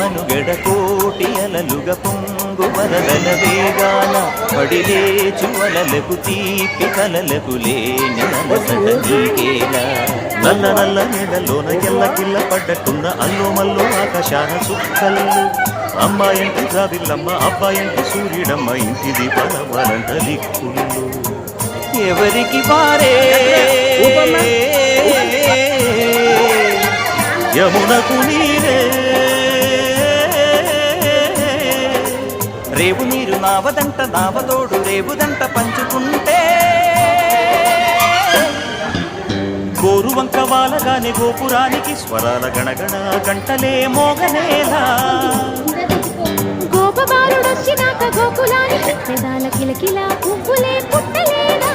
మనుగడ కోటి అలలుగ పొంగు వరదల వేగాన పడిలేచు వలలకు తీపి కలలకు లేని నలసట నీకేలా నల్ల నల్ల నీడలోన ఎల్ల కిల్ల పడ్డట్టున్న అల్లు మల్లు ఆకాశాన సుక్కల్లు అమ్మాయంటి జాబిల్లమ్మ అబ్బాయంటి సూర్యుడమ్మ ఇంటి దీపాల వరంట దిక్కులు ఎవరికి వారే యమునకు నీరే రేవు నీరు నావదంట నావతోడు రేవుదంట పంచుకుంటే గోరు వంక వాలగానే గోపురానికి స్వరాల గణగణ గంటలే మోగనేలా గోపబాలుడొచ్చినాక గోకులానికి పెదాల కిలకిల పువ్వులే పుట్టలేదా